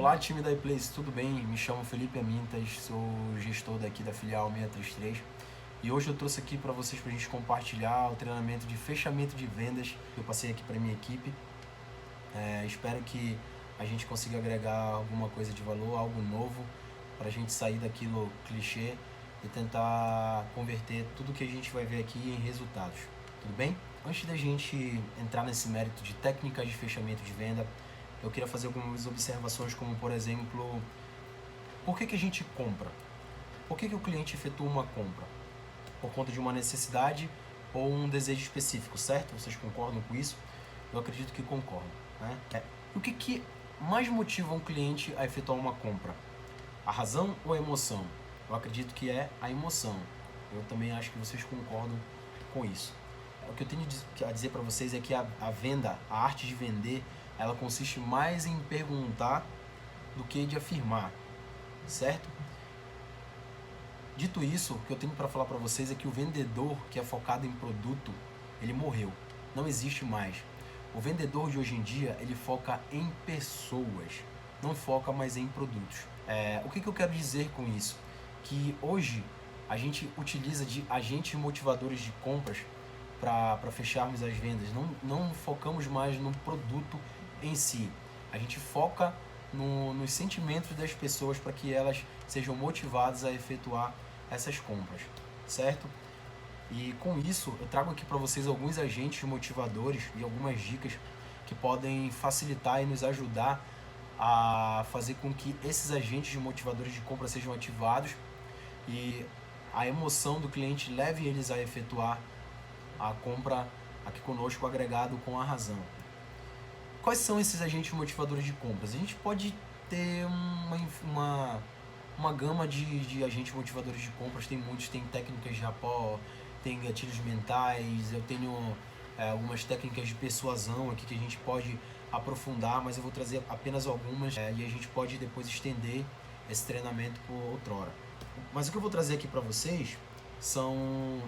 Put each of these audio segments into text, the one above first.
Olá, time da iPlace, tudo bem? Me chamo Felipe Amintas, sou gestor daqui da filial 633 e hoje eu trouxe aqui para vocês para a gente compartilhar o treinamento de fechamento de vendas que eu passei aqui para minha equipe. Espero que a gente consiga agregar alguma coisa de valor, algo novo, para a gente sair daquilo clichê e tentar converter tudo que a gente vai ver aqui em resultados. Tudo bem? Antes da gente entrar nesse mérito de técnicas de fechamento de venda, eu queria fazer algumas observações, como por exemplo, por que a gente compra? Por que o cliente efetua uma compra? Por conta de uma necessidade ou um desejo específico, certo? Vocês concordam com isso? Eu acredito que concordam, né? O que mais motiva um cliente a efetuar uma compra? A razão ou a emoção? Eu acredito que é a emoção. Eu também acho que vocês concordam com isso. O que eu tenho a dizer para vocês é que a venda, a arte de vender, ela consiste mais em perguntar do que de afirmar, certo? Dito isso, o que eu tenho para falar para vocês é que o vendedor que é focado em produto, ele morreu, não existe mais. O vendedor de hoje em dia, ele foca em pessoas, não foca mais em produtos. O que eu quero dizer com isso? Que hoje a gente utiliza de agentes motivadores de compras para fecharmos as vendas, não focamos mais no produto em si, a gente foca nos sentimentos das pessoas para que elas sejam motivadas a efetuar essas compras, certo? E com isso eu trago aqui para vocês alguns agentes motivadores e algumas dicas que podem facilitar e nos ajudar a fazer com que esses agentes motivadores de compra sejam ativados e a emoção do cliente leve eles a efetuar a compra aqui conosco, agregado com a razão. Quais são esses agentes motivadores de compras? A gente pode ter uma gama de agentes motivadores de compras, tem muitos, tem técnicas de rapport, tem gatilhos mentais, eu tenho algumas técnicas de persuasão aqui que a gente pode aprofundar, mas eu vou trazer apenas algumas e a gente pode depois estender esse treinamento por outrora. Mas o que eu vou trazer aqui para vocês são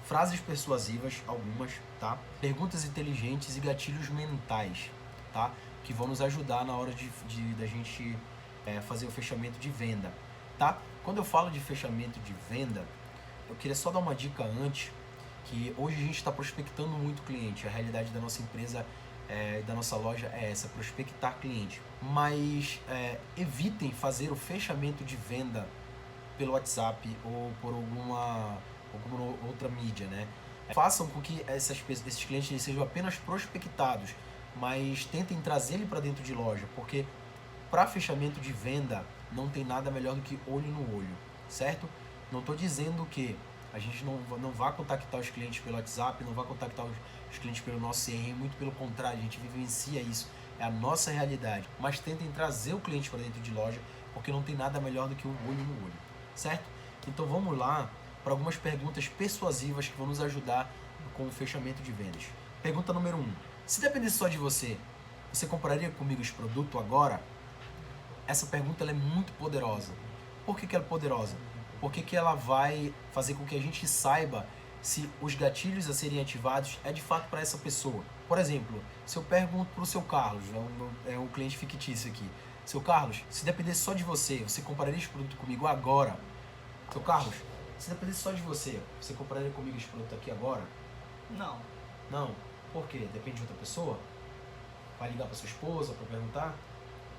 frases persuasivas, algumas, tá? Perguntas inteligentes e gatilhos mentais, tá? Que vão nos ajudar na hora da gente fazer o fechamento de venda, tá? Quando eu falo de fechamento de venda, eu queria só dar uma dica antes, que hoje a gente está prospectando muito cliente. A realidade da nossa empresa e da nossa loja é essa, prospectar cliente. Mas evitem fazer o fechamento de venda pelo WhatsApp ou por alguma outra mídia, né? Façam com que esses clientes sejam apenas prospectados, mas tentem trazer ele para dentro de loja, porque para fechamento de venda não tem nada melhor do que olho no olho, certo? Não estou dizendo que a gente não vá contactar os clientes pelo WhatsApp, não vá contactar os clientes pelo nosso CRM, muito pelo contrário, a gente vivencia isso, é a nossa realidade. Mas tentem trazer o cliente para dentro de loja, porque não tem nada melhor do que um olho no olho, certo? Então vamos lá para algumas perguntas persuasivas que vão nos ajudar com o fechamento de vendas. Pergunta número 1. Se dependesse só de você, você compraria comigo esse produto agora? Essa pergunta ela é muito poderosa. Por que ela é poderosa? Porque ela vai fazer com que a gente saiba se os gatilhos a serem ativados é de fato para essa pessoa. Por exemplo, se eu pergunto para o seu Carlos, é um cliente fictício aqui. Seu Carlos, se dependesse só de você, você compraria esse produto comigo agora? Seu Carlos, se dependesse só de você, você compraria comigo esse produto aqui agora? Não. Não. Por quê? Depende de outra pessoa? Vai ligar para sua esposa para perguntar?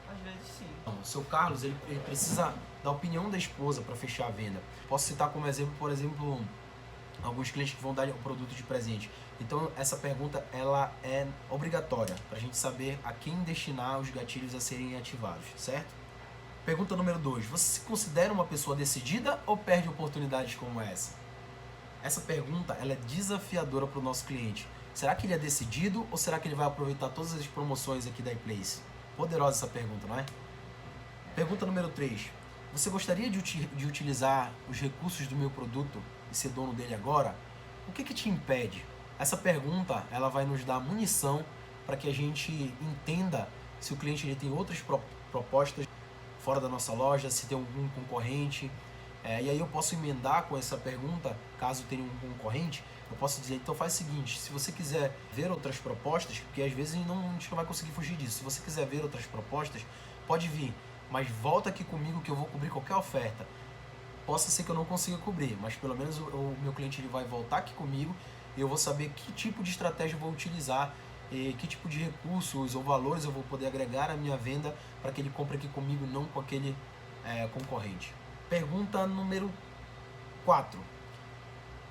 Às vezes sim. Não. O seu Carlos, ele precisa da opinião da esposa para fechar a venda. Posso citar como exemplo, por exemplo, alguns clientes que vão dar o produto de presente. Então, essa pergunta ela é obrigatória para a gente saber a quem destinar os gatilhos a serem ativados, certo? Pergunta número 2. Você se considera uma pessoa decidida ou perde oportunidades como essa? Essa pergunta ela é desafiadora para o nosso cliente. Será que ele é decidido ou será que ele vai aproveitar todas as promoções aqui da iPlace? Poderosa essa pergunta, não é? Pergunta número 3. Você gostaria de utilizar os recursos do meu produto e ser dono dele agora? O que te impede? Essa pergunta ela vai nos dar munição para que a gente entenda se o cliente ele tem outras propostas fora da nossa loja, se tem algum concorrente. E aí eu posso emendar com essa pergunta, caso tenha um concorrente, eu posso dizer, então faz o seguinte, se você quiser ver outras propostas, porque às vezes a gente não vai conseguir fugir disso, se você quiser ver outras propostas, pode vir, mas volta aqui comigo que eu vou cobrir qualquer oferta. Possa ser que eu não consiga cobrir, mas pelo menos o meu cliente ele vai voltar aqui comigo e eu vou saber que tipo de estratégia eu vou utilizar, e que tipo de recursos ou valores eu vou poder agregar à minha venda para que ele compre aqui comigo, não com aquele concorrente. Pergunta número 4.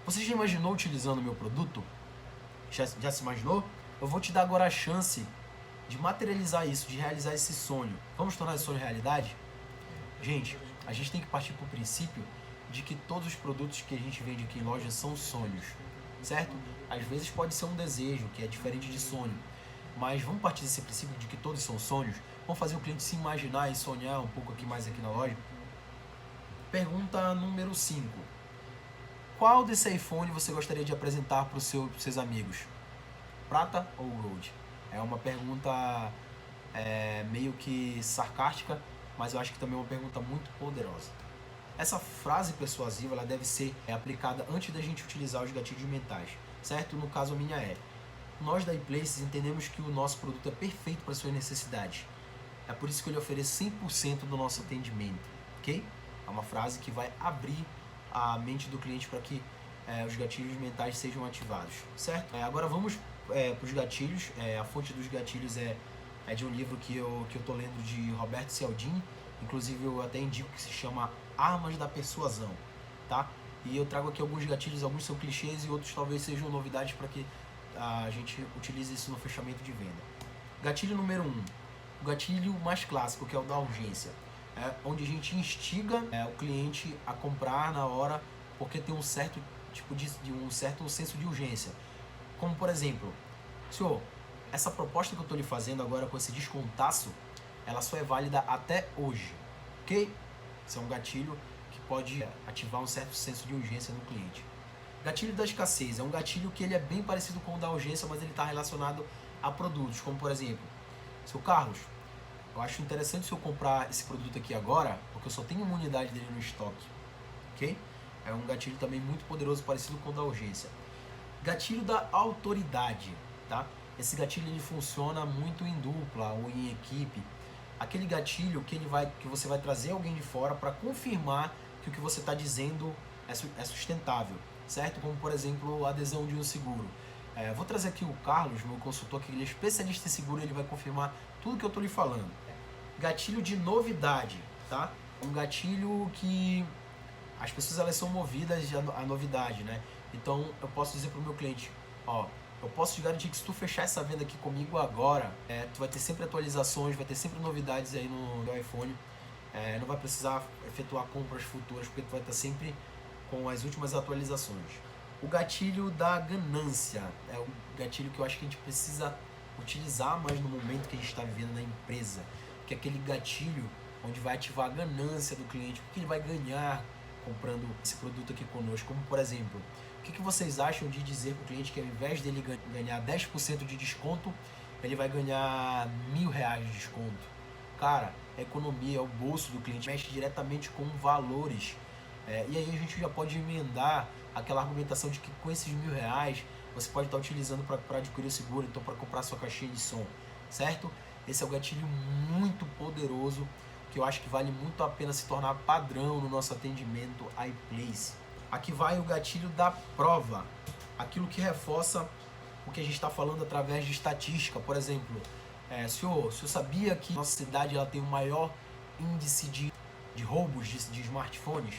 Você já imaginou utilizando o meu produto? Já se imaginou? Eu vou te dar agora a chance de materializar isso, de realizar esse sonho. Vamos tornar esse sonho realidade? Gente, a gente tem que partir para o princípio de que todos os produtos que a gente vende aqui em loja são sonhos, certo? Às vezes pode ser um desejo, que é diferente de sonho, mas vamos partir desse princípio de que todos são sonhos. Vamos fazer o cliente se imaginar e sonhar um pouco aqui mais aqui na loja. Pergunta número 5. Qual desse iPhone você gostaria de apresentar para os seus amigos? Prata ou Gold? É uma pergunta meio que sarcástica, mas eu acho que também é uma pergunta muito poderosa. Essa frase persuasiva ela deve ser aplicada antes da gente utilizar os gatilhos mentais, certo? No caso a minha nós da iPlaces entendemos que o nosso produto é perfeito para suas necessidades. É por isso que eu lhe ofereço 100% do nosso atendimento, ok? É uma frase que vai abrir a mente do cliente para que os gatilhos mentais sejam ativados, certo? Agora vamos para os gatilhos. A fonte dos gatilhos é de um livro que eu estou lendo de Roberto Cialdini. Inclusive eu até indico, que se chama Armas da Persuasão, tá? E eu trago aqui alguns gatilhos, alguns são clichês e outros talvez sejam novidades para que a gente utilize isso no fechamento de venda. Gatilho número 1, o gatilho mais clássico, que é o da urgência. Onde a gente instiga o cliente a comprar na hora, porque tem um certo tipo um certo senso de urgência. Como por exemplo, senhor, essa proposta que eu estou lhe fazendo agora com esse descontaço, ela só é válida até hoje, ok? Esse é um gatilho que pode ativar um certo senso de urgência no cliente. Gatilho da escassez é um gatilho que ele é bem parecido com o da urgência, mas ele está relacionado a produtos, como por exemplo, seu Carlos, eu acho interessante se eu comprar esse produto aqui agora, porque eu só tenho uma unidade dele no estoque, ok? É um gatilho também muito poderoso, parecido com o da urgência. Gatilho da autoridade, tá? Esse gatilho ele funciona muito em dupla ou em equipe. Aquele gatilho que você vai trazer alguém de fora para confirmar que o que você está dizendo é sustentável, certo? Como por exemplo a adesão de um seguro. Vou trazer aqui o Carlos, meu consultor, que ele é especialista em seguro, ele vai confirmar tudo que eu estou lhe falando. Gatilho de novidade, tá? Um gatilho que as pessoas elas são movidas à novidade, né? Então eu posso dizer para o meu cliente, ó, eu posso te garantir que se tu fechar essa venda aqui comigo agora, tu vai ter sempre atualizações, vai ter sempre novidades aí no iPhone, não vai precisar efetuar compras futuras, porque tu vai estar sempre com as últimas atualizações. O gatilho da ganância é um gatilho que eu acho que a gente precisa utilizar mais no momento que a gente está vivendo na empresa, que é aquele gatilho onde vai ativar a ganância do cliente, o que ele vai ganhar comprando esse produto aqui conosco. Como por exemplo, o que vocês acham de dizer para o cliente que ao invés dele ganhar 10% de desconto, ele vai ganhar R$1.000 de desconto? Cara, a economia, é o bolso do cliente, mexe diretamente com valores. E aí a gente já pode emendar aquela argumentação de que com esses R$1.000 você pode estar utilizando para adquirir o seguro, então para comprar sua caixinha de som, certo? Esse é um gatilho muito poderoso, que eu acho que vale muito a pena se tornar padrão no nosso atendimento iPlace. Aqui vai o gatilho da prova, aquilo que reforça o que a gente está falando através de estatística. Por exemplo, senhor sabia que nossa cidade ela tem o maior índice de roubos de smartphones?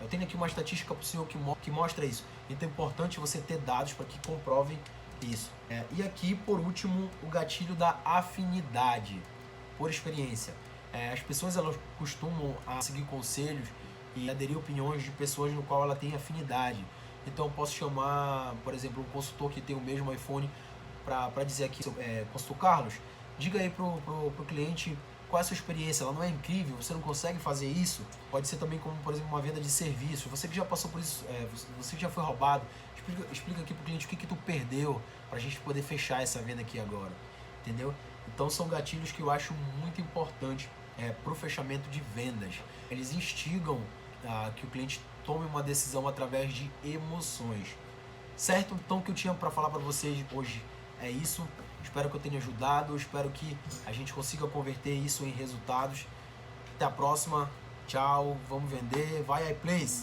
Eu tenho aqui uma estatística para o senhor que mostra isso. Então é importante você ter dados para que comprovem isso. E aqui, por último, o gatilho da afinidade, por experiência. As pessoas elas costumam a seguir conselhos e aderir opiniões de pessoas no qual ela tem afinidade. Então eu posso chamar, por exemplo, um consultor que tem o mesmo iPhone para dizer aqui, consultor Carlos, diga aí pro cliente qual é a sua experiência, ela não é incrível, você não consegue fazer isso? Pode ser também como, por exemplo, uma venda de serviço. Você que já passou por isso, você que já foi roubado, explica aqui pro cliente o que tu perdeu para a gente poder fechar essa venda aqui agora, entendeu? Então são gatilhos que eu acho muito importante para o fechamento de vendas. Eles instigam que o cliente tome uma decisão através de emoções, certo? Então o que eu tinha para falar para vocês hoje é isso. Espero que eu tenha ajudado, espero que a gente consiga converter isso em resultados. Até a próxima, tchau, vamos vender, vai iPlace!